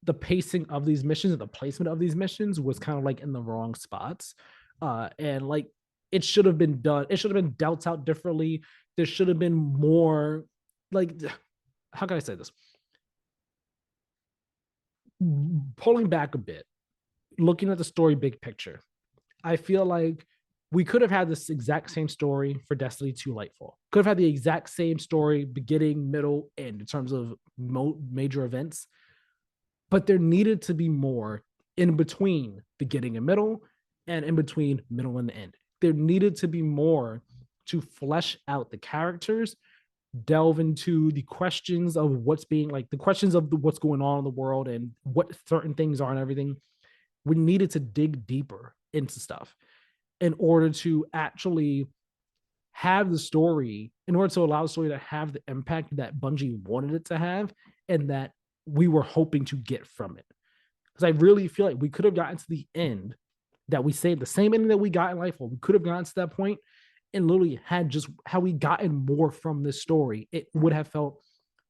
the pacing of these missions and the placement of these missions was kind of like in the wrong spots. And like it should have been done, it should have been dealt out differently. There should have been more like, how can I say this? Pulling back a bit, looking at the story big picture, I feel like we could have had this exact same story for Destiny 2 Lightfall. Could have had the exact same story, beginning, middle, end in terms of major events, but there needed to be more in between beginning and middle, and in between middle and end. There needed to be more to flesh out the characters, delve into the questions of what's being like the questions of what's going on in the world and what certain things are and everything. We needed to dig deeper into stuff in order to actually have the story, in order to allow the story to have the impact that Bungie wanted it to have and that we were hoping to get from it. Because I really feel like we could have gotten to the end that we say, the same ending that we got in Lightfall. We could have gotten to that point and literally had just how we gotten more from this story. It would have felt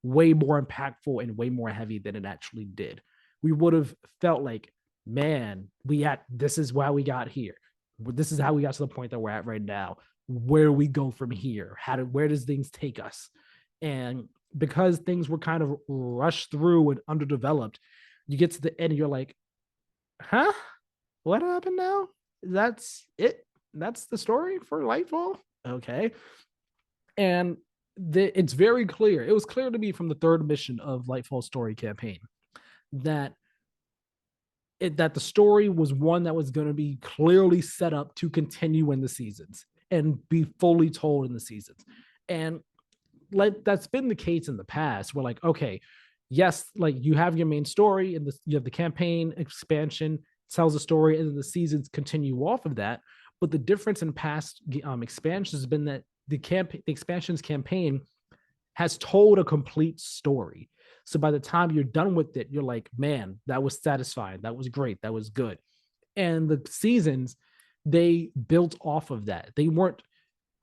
way more impactful and way more heavy than it actually did. We would have felt like, man, this is why we got here. This is how we got to the point that we're at right now. Where we go from here? Where does things take us? And because things were kind of rushed through and underdeveloped, you get to the end and you're like, huh? What happened now? That's it. That's the story for Lightfall. Okay. And it's very clear. It was clear to me from the third mission of Lightfall story campaign that that the story was one that was going to be clearly set up to continue in the seasons and be fully told in the seasons. And like that's been the case in the past. We're like, okay, yes, like you have your main story and you have the campaign expansion tells a story, and then the seasons continue off of that. But the difference in past expansions has been that the expansions campaign has told a complete story. So by the time you're done with it, you're like, man, that was satisfying. That was great. That was good. And the seasons, they built off of that. They weren't,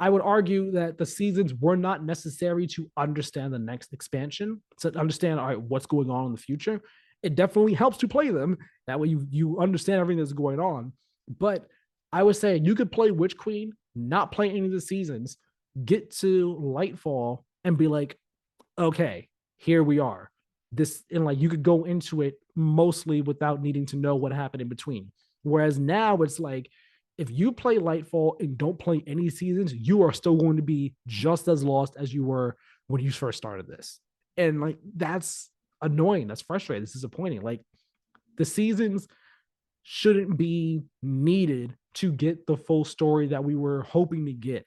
I would argue that the seasons were not necessary to understand the next expansion, to understand, all right, what's going on in the future. It definitely helps to play them. That way you understand everything that's going on. But I would say you could play Witch Queen, not play any of the seasons, get to Lightfall and be like, okay, here we are. This, and like you could go into it mostly without needing to know what happened in between. Whereas now it's like, if you play Lightfall and don't play any seasons, you are still going to be just as lost as you were when you first started this. And like that's annoying. That's frustrating. It's disappointing. Like the seasons shouldn't be needed to get the full story that we were hoping to get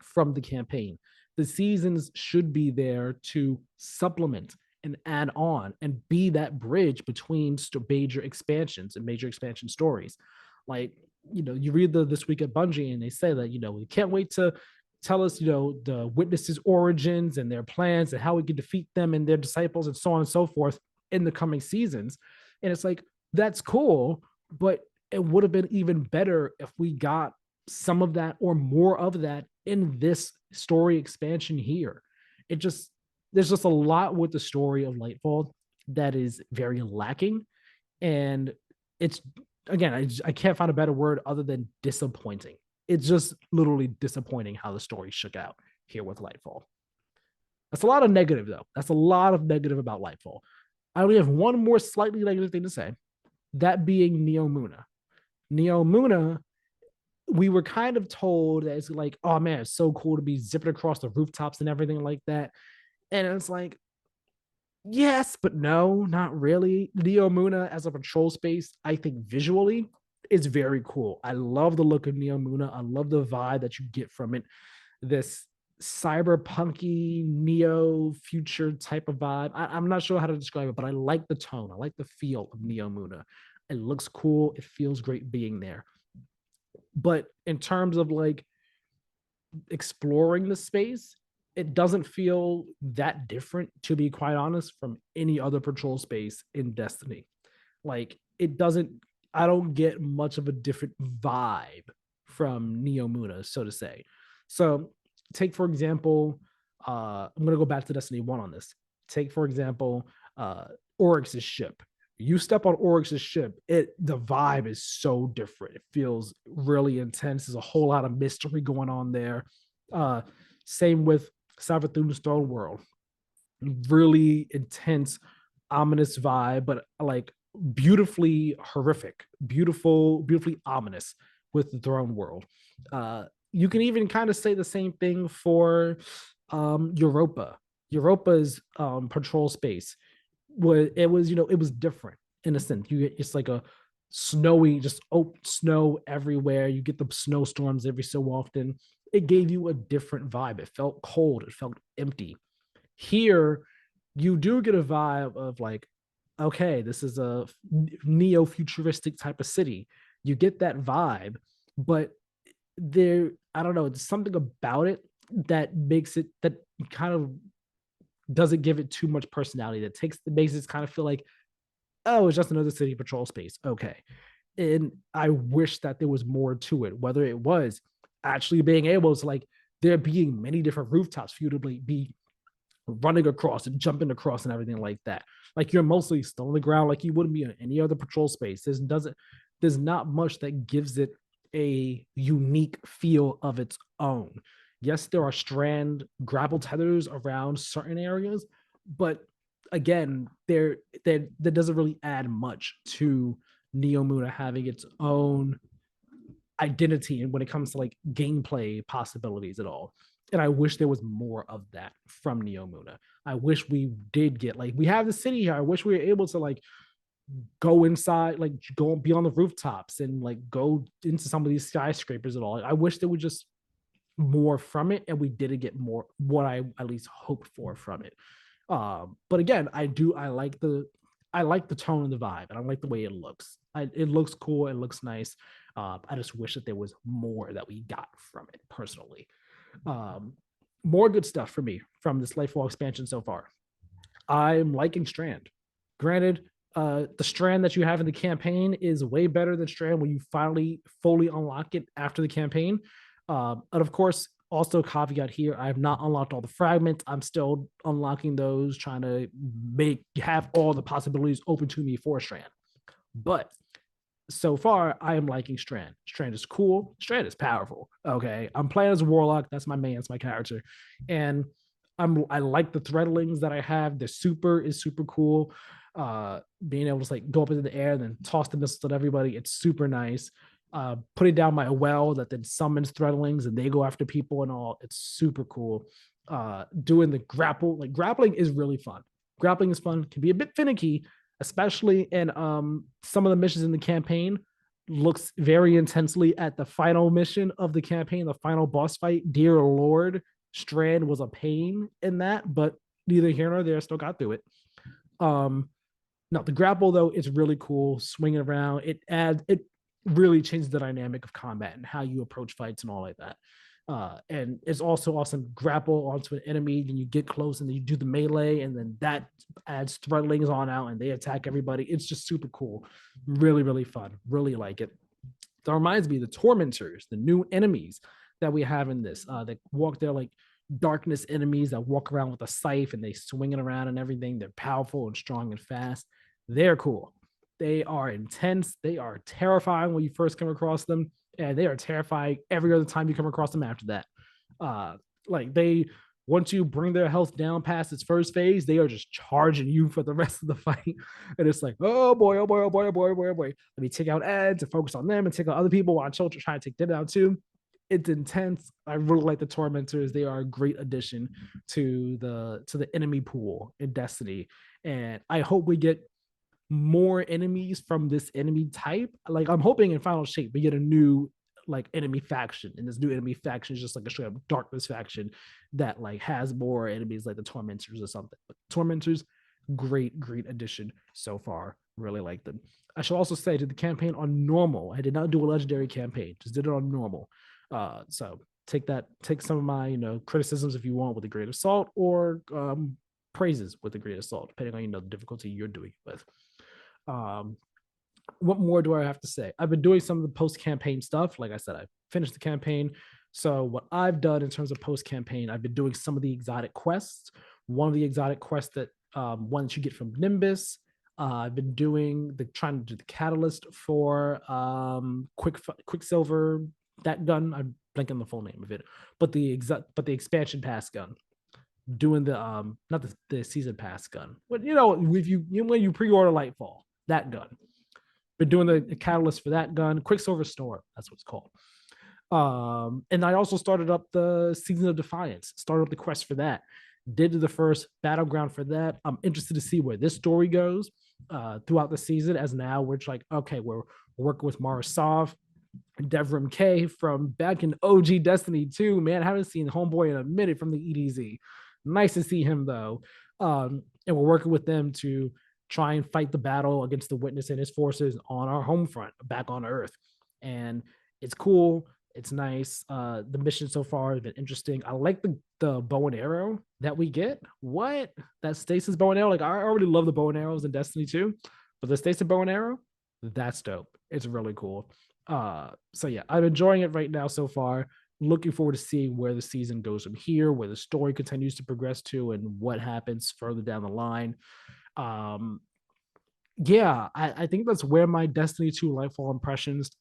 from the campaign. The seasons should be there to supplement and add on and be that bridge between major expansions and major expansion stories. Like, you know, you read This Week at Bungie and they say that, you know, we can't wait to tell us, you know, the witnesses' origins and their plans and how we can defeat them and their disciples and so on and so forth in the coming seasons. And it's like, that's cool, but it would have been even better if we got some of that or more of that in this story expansion here. There's just a lot with the story of Lightfall that is very lacking. And it's, again, I can't find a better word other than disappointing. It's just literally disappointing how the story shook out here with Lightfall. That's a lot of negative, though. That's a lot of negative about Lightfall. I only have one more slightly negative thing to say, that being Neo Muna. Neo Muna, we were kind of told that it's like, oh man, it's so cool to be zipping across the rooftops and everything like that. And it's like, yes, but no, not really. Neo Muna as a patrol space, I think visually is very cool. I love the look of Neo Muna. I love the vibe that you get from it. This cyberpunky neo future type of vibe. I'm not sure how to describe it, but I like the tone. I like the feel of Neo Muna. It looks cool. It feels great being there. But in terms of like exploring the space, it doesn't feel that different, to be quite honest, from any other patrol space in Destiny. Like it doesn't, I don't get much of a different vibe from Neo Muna, so to say. So take, for example, I'm going to go back to Destiny 1 on this. Take, for example, Oryx's ship. You step on Oryx's ship, the vibe is so different. It feels really intense. There's a whole lot of mystery going on there. Uh, Same with Savathun's Stone World. Really intense, ominous vibe, but like beautifully horrific, beautifully ominous with the Throne World. You can even kind of say the same thing for Europa. Europa's patrol space it was different in a sense. You get just like a snowy, just open snow everywhere. You get the snowstorms every so often. It gave you a different vibe. It felt cold. It felt empty. Here, you do get a vibe of like, okay, this is a neo-futuristic type of city. You get that vibe, but I don't know, there's something about it that makes it that kind of doesn't give it too much personality. That makes it kind of feel like, oh, it's just another city patrol space. Okay. And I wish that there was more to it, whether it was actually being able to like there being many different rooftops for you to be running across and jumping across and everything like that. Like you're mostly still on the ground, like you wouldn't be in any other patrol space. There's not much that gives it a unique feel of its own. Yes, there are strand grapple tethers around certain areas, but again, that doesn't really add much to Neomuna having its own identity and when it comes to like gameplay possibilities at all. And I wish there was more of that from Neomuna. I wish we did get like we have the city here. I wish we were able to like go inside, like go be on the rooftops and like go into some of these skyscrapers at all. I wish there was just more from it, and we didn't get more what I at least hoped for from it. But again, I like the tone and the vibe, and I like the way it looks. It looks cool. It looks nice. I just wish that there was more that we got from it personally. Um, More good stuff for me from this Lightfall expansion so far. I'm liking Strand. Granted, the Strand that you have in the campaign is way better than Strand when you finally fully unlock it after the campaign. And of course, also caveat here, I have not unlocked all the fragments. I'm still unlocking those, trying to have all the possibilities open to me for Strand. But so far, I am liking Strand. Strand is cool. Strand is powerful. Okay, I'm playing as a warlock. That's my main. That's my character, and I like the threadlings that I have. The super is super cool. Being able to like go up into the air and then toss the missiles at everybody. It's super nice. Putting down my well that then summons threadlings and they go after people and all. It's super cool. Doing the grappling is really fun. Grappling is fun. Can be a bit finicky, especially in some of the missions in the campaign. Looks very intensely at the final mission of the campaign, the final boss fight. Dear Lord, Strand was a pain in that, but neither here nor there. Still got through it. No, the grapple though, it's really cool. Swinging around, it really changes the dynamic of combat and how you approach fights and all like that. And it's also awesome. Grapple onto an enemy, and you get close, and then you do the melee, and then that adds threadlings on out, and they attack everybody. It's just super cool, really, really fun. Really like it. That reminds me, the tormentors, the new enemies that we have in this, that walk there like darkness enemies that walk around with a scythe and they swing it around and everything. They're powerful and strong and fast. They're cool. They are intense. They are terrifying when you first come across them, and they are terrifying every other time you come across them after that. Like they once you bring their health down past its first phase, they are just charging you for the rest of the fight. And it's like, oh boy, oh boy, oh boy, oh boy, oh boy, oh boy. Let me take out ads and focus on them and take out other people while I'm trying to take them out too. It's intense. I really like the tormentors. They are a great addition to the enemy pool in Destiny. And I hope we get more enemies from this enemy type. Like I'm hoping in Final Shape we get a new like enemy faction, and this new enemy faction is just like a straight up darkness faction that like has more enemies like the tormentors or something. But tormentors, great addition so far. Really like them. I should also say, to the campaign on normal, I did not do a legendary campaign, just did it on normal. So take some of my criticisms if you want with a great assault, or praises with a great assault, depending on the difficulty you're doing it with. What more do I have to say? I've been doing some of the post-campaign stuff. Like I said, I finished the campaign. So what I've done in terms of post-campaign, I've been doing some of the exotic quests. One of the exotic quests that one that you get from Nimbus, I've been trying to do the catalyst for Quicksilver, that gun. I'm blanking the full name of it, but the expansion pass gun. Doing the not the season pass gun, but if when you pre-order Lightfall, that gun. Been doing the catalyst for that gun, Quicksilver Storm, that's what it's called. And I also started up the Season of Defiance, started up the quest for that. Did the first battleground for that. I'm interested to see where this story goes throughout the season. As now we're like, okay, we're working with Marasov, Devrim K from back in OG Destiny 2. Man, I haven't seen Homeboy in a minute from the EDZ. Nice to see him though. And we're working with them to try and fight the battle against the Witness and his forces on our home front, back on Earth. And it's cool. It's nice. The mission so far has been interesting. I like the bow and arrow that we get. What? That Stasis bow and arrow? Like, I already love the bow and arrows in Destiny 2, but the Stasis bow and arrow, that's dope. It's really cool. So yeah, I'm enjoying it right now so far. Looking forward to seeing where the season goes from here, where the story continues to progress to, and what happens further down the line. Yeah, I think that's where my Destiny 2 Lightfall impressions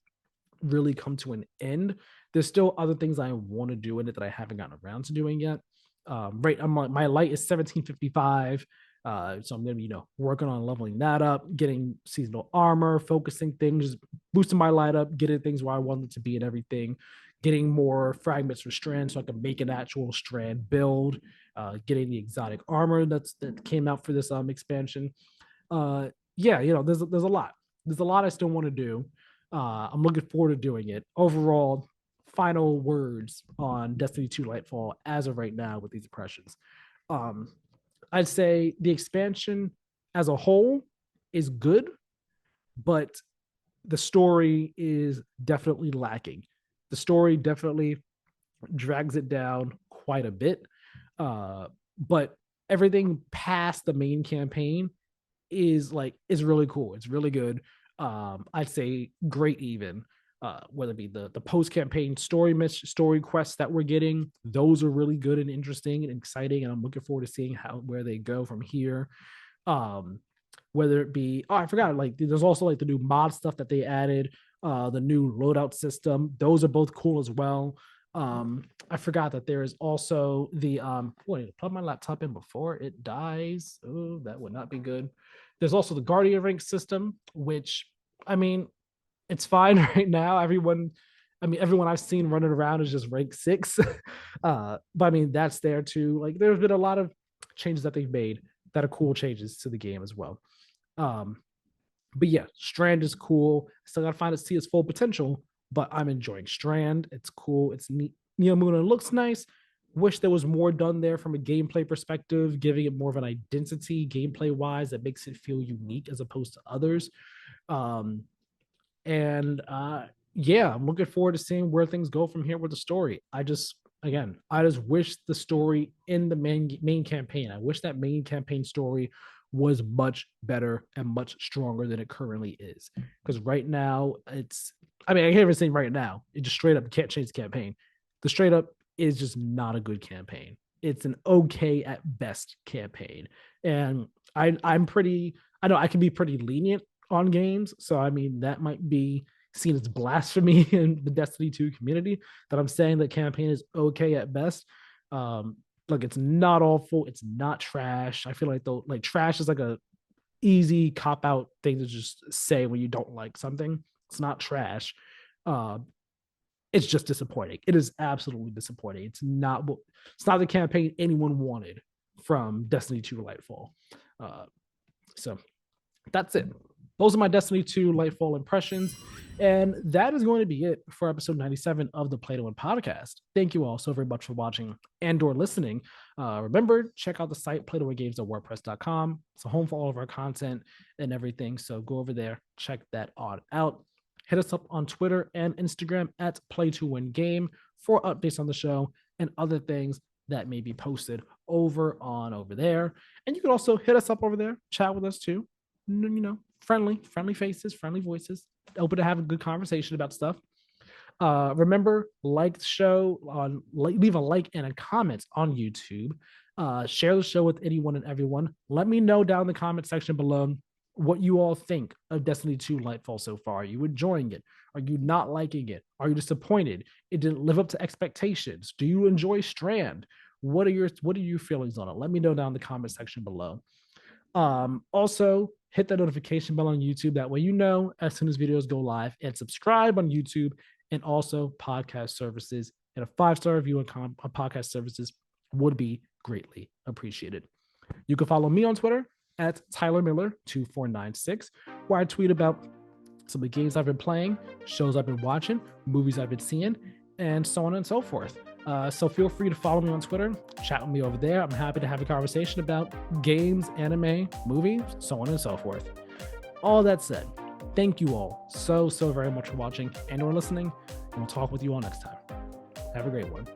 really come to an end. There's still other things I want to do in it that I haven't gotten around to doing yet. Right, my light is 1755. So I'm gonna be, working on leveling that up, getting seasonal armor, focusing things, boosting my light up, getting things where I want it to be and everything, getting more fragments for strand so I can make an actual strand build, getting the exotic armor that came out for this expansion. Yeah, there's a lot. There's a lot I still want to do. I'm looking forward to doing it. Overall, final words on Destiny 2 Lightfall as of right now with these impressions. I'd say the expansion as a whole is good, but the story is definitely lacking. The story definitely drags it down quite a bit. But everything past the main campaign is really cool. It's really good. I'd say great even. Whether it be the post-campaign story quests that we're getting, those are really good and interesting and exciting, and I'm looking forward to seeing where they go from here. Whether it be, I forgot, there's also the new mod stuff that they added, the new loadout system. Those are both cool as well. I forgot that there is also the wait, plug my laptop in before it dies. Oh, that would not be good. There's also the Guardian rank system, which, I mean, it's fine right now. Everyone I've seen running around is just rank 6. But I mean, that's there too. There's been a lot of changes that they've made that are cool changes to the game as well. But yeah, Strand is cool. Still gotta find see its full potential, but I'm enjoying Strand. It's cool. It's neat. Neomuna looks nice. Wish there was more done there from a gameplay perspective, giving it more of an identity gameplay wise that makes it feel unique as opposed to others. Yeah, I'm looking forward to seeing where things go from here with the story. I just wish the story in the main campaign. I wish that main campaign story was much better and much stronger than it currently is. Because right now, I can't even say right now. It just straight up can't change the campaign. The straight up is just not a good campaign. It's an okay at best campaign. And I know I can be pretty lenient on games. So, I mean, that might be seen as blasphemy in the Destiny 2 community that I'm saying that campaign is okay at best. It's not awful. It's not trash. I feel like trash is a easy cop out thing to just say when you don't like something. It's not trash. It's just disappointing. It is absolutely disappointing. It's not the campaign anyone wanted from Destiny 2 Lightfall. So that's it. Those are my Destiny 2 Lightfall impressions. And that is going to be it for episode 97 of the Play to Win podcast. Thank you all so very much for watching and or listening. Remember, check out the site, playtowingames.wordpress.com. It's a home for all of our content and everything. So go over there, check that out. Hit us up on Twitter and Instagram at Play2WinGame for updates on the show and other things that may be posted over there. And you can also hit us up over there, chat with us too. Friendly faces, friendly voices. Open to have a good conversation about stuff. Remember, like the show leave a like and a comment on YouTube. Share the show with anyone and everyone. Let me know down in the comment section below what you all think of Destiny 2 Lightfall so far. Are you enjoying it? Are you not liking it? Are you disappointed? It didn't live up to expectations. Do you enjoy Strand? What are your feelings on it? Let me know down in the comment section below. Also, hit that notification bell on YouTube. That way you know as soon as videos go live, and subscribe on YouTube and also podcast services. And a 5-star review on podcast services would be greatly appreciated. You can follow me on Twitter at TylerMiller2496, where I tweet about some of the games I've been playing, shows I've been watching, movies I've been seeing, and so on and so forth. So feel free to follow me on Twitter, chat with me over there. I'm happy to have a conversation about games, anime, movies, so on and so forth. All that said, thank you all so very much for watching and or listening, and we'll talk with you all next time. Have a great one.